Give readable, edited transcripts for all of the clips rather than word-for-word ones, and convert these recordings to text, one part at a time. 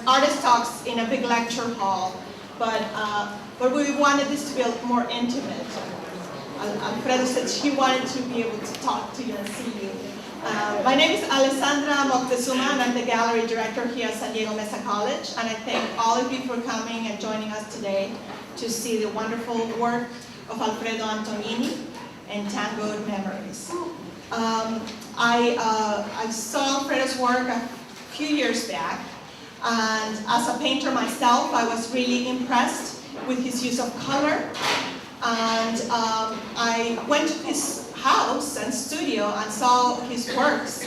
artist talks in a big lecture hall, but we wanted this to be more intimate. Alfredo said he wanted to be able to talk to you and see you. My name is Alessandra Moctezuma, and I'm the gallery director here at San Diego Mesa College, and I thank all of you for coming and joining us today to see the wonderful work of Alfredo Antognini and Tangoed Memories. I saw Alfredo's work a few years back, and as a painter myself, I was really impressed with his use of color. And I went to his house and studio and saw his works.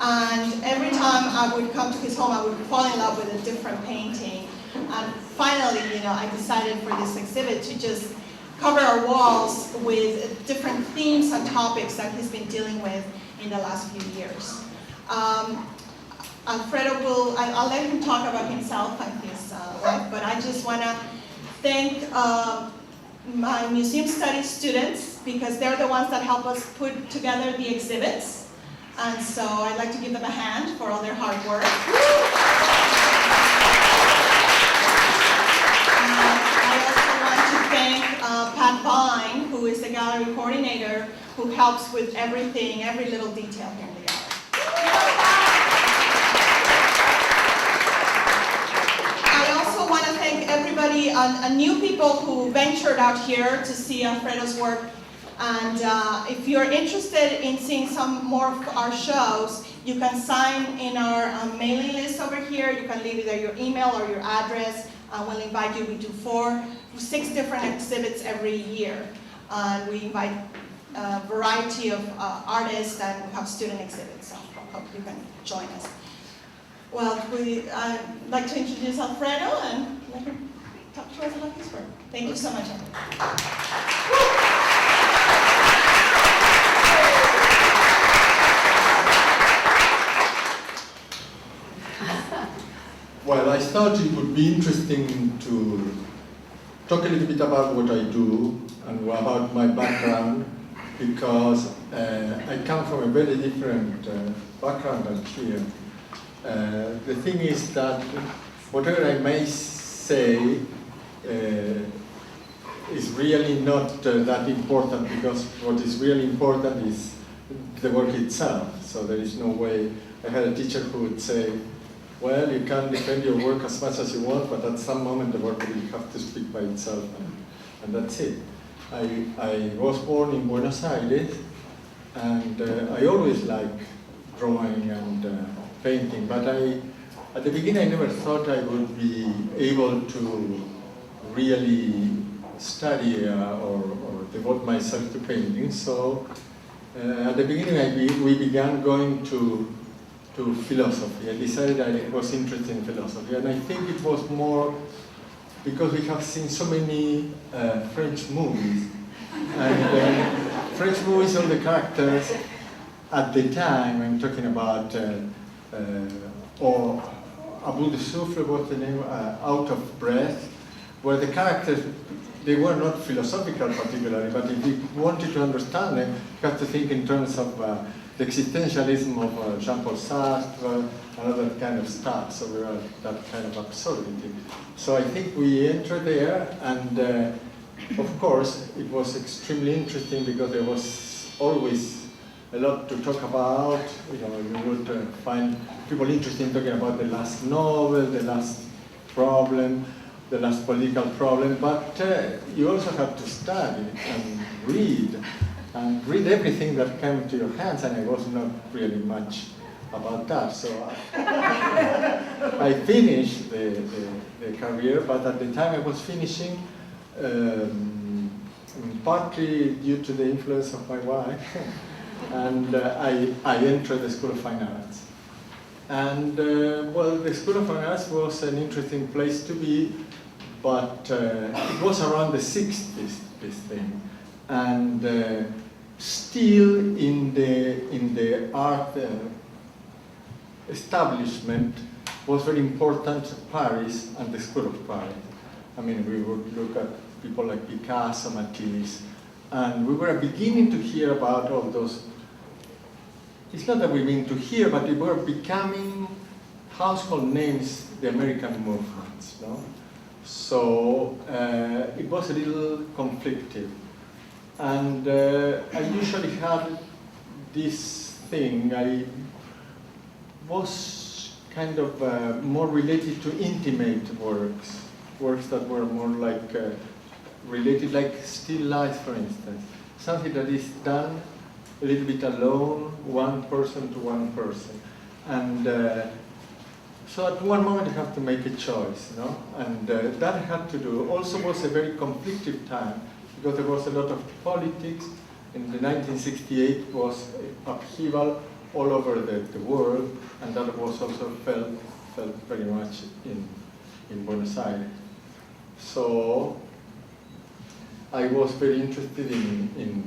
And every time I would come to his home, I would fall in love with a different painting. And finally, I decided for this exhibit to just cover our walls with different themes and topics that he's been dealing with in the last few years. Alfredo I'll let him talk about himself and his life, but I just want to thank my museum studies students, because they're the ones that help us put together the exhibits. And so I'd like to give them a hand for all their hard work. I also want to thank Pt.1, who is the gallery coordinator, who helps with everything, every little detail here in the gallery. Everybody, new people who ventured out here to see Alfredo's work. And if you're interested in seeing some more of our shows, you can sign in our mailing list over here. You can leave either your email or your address, and we'll invite you. We do 6 different exhibits every year. And we invite a variety of artists, and we have student exhibits, so I hope you can join us. Well, I'd like to introduce Alfredo and let him talk to us about his work. Thank you so much, Well, I thought it would be interesting to talk a little bit about what I do and about my background, because I come from a very different background than here. The thing is that whatever I may say is really not that important, because what is really important is the work itself. So there is no way. I had a teacher who would say, well, you can defend your work as much as you want, but at some moment the work will have to speak by itself, and that's it. I was born in Buenos Aires, and I always liked drawing and painting, but at the beginning I never thought I would be able to really study or devote myself to painting. So at the beginning we began going to philosophy. I decided I was interested in philosophy, and I think it was more because we have seen so many French movies, and French movies, all the characters at the time, I'm talking about or Abu de Souffle, what's the name, Out of Breath, where the characters, they were not philosophical particularly, but if you wanted to understand them, you have to think in terms of the existentialism of Jean-Paul Sartre and other kind of stuff, so we were that kind of absurdity. So I think we entered there, and of course it was extremely interesting because there was always a lot to talk about. You would find people interested in talking about the last novel, the last problem, the last political problem, but you also have to study and read everything that came to your hands, and I was not really much about that. So I finished the career, but at the time I was finishing, partly due to the influence of my wife, and I entered the School of Fine Arts. And well, the School of Fine Arts was an interesting place to be, but it was around the 60s, this thing. And still in the art establishment was very important Paris and the School of Paris. I mean, we would look at people like Picasso, Matisse, and we were beginning to hear about all those. It's not that we begin to hear, but we were becoming household names the American movements, no? So it was a little conflictive. And I usually had this thing. I was kind of more related to intimate works that were more like related, like still life, for instance. Something that is done a little bit alone, one person to one person. And so at one moment you have to make a choice, no? And that had to do, also was a very conflictive time, because there was a lot of politics. In the 1968 was upheaval all over the world, and that was also felt very much in Buenos Aires. So I was very interested in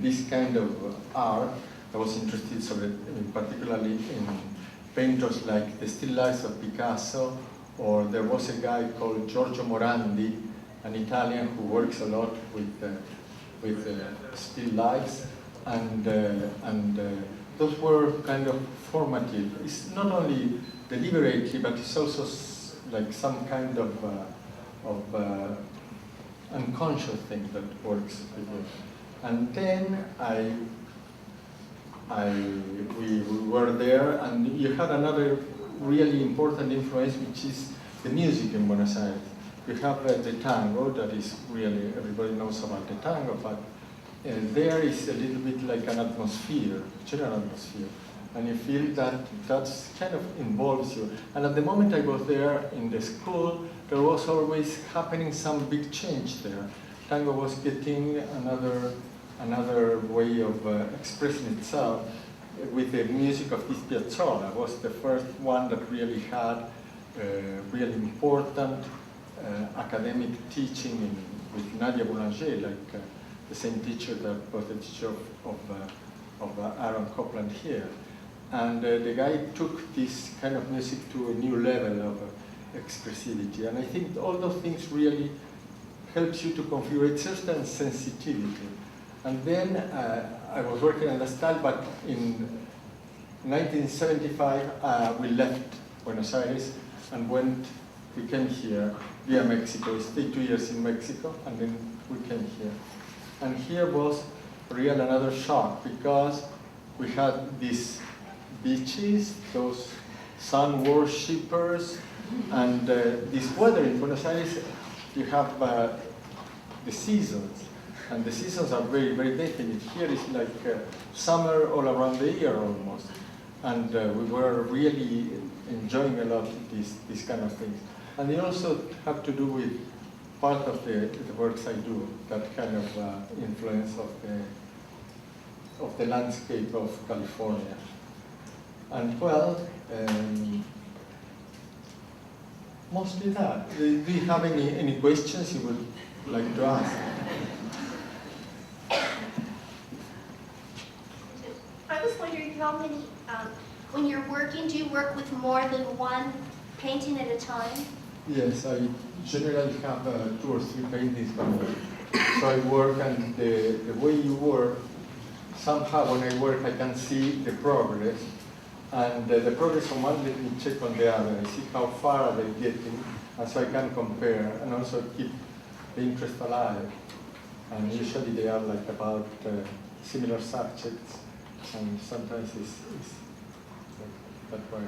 this kind of art. I was interested particularly in painters like the still lives of Picasso, or there was a guy called Giorgio Morandi, an Italian who works a lot with still lives, and those were kind of formative. It's not only deliberately, but it's also like some kind of unconscious thing that works with it. And then we were there, and you had another really important influence, which is the music in Buenos Aires. You have the tango, that is really, everybody knows about the tango, but there is a little bit like an atmosphere, general atmosphere. And you feel that that's kind of involves you. And at the moment I was there in the school, there was always happening some big change there. Tango was getting another way of expressing itself with the music of this Piazzolla. It was the first one that really had really important academic teaching with Nadia Boulanger, like the same teacher that was the teacher of Aaron Copland here. And the guy took this kind of music to a new level of expressivity. And I think all those things really helps you to configure certain sensitivity. And then I was working on the style, but in 1975 we left Buenos Aires and we came here via Mexico. We stayed 2 years in Mexico, and then we came here. And here was real another shock, because we had these beaches, those sun worshippers, and this weather in Buenos Aires. You have the seasons, and the seasons are very, very definite. Here is like summer all around the year almost, and we were really enjoying a lot these kind of things. And they also have to do with part of the works I do, that kind of influence of the landscape of California. And well, mostly that. Do you have any questions you would like to ask? I was wondering how many, when you're working, do you work with more than one painting at a time? Yes, I generally have 2 or 3 paintings going on. So I work, and the way you work, somehow when I work I can see the progress, and the progress on one let me check on the other. I see how far are they getting, and so I can compare and also keep the interest alive. And usually they are like about similar subjects, and sometimes it's like that way.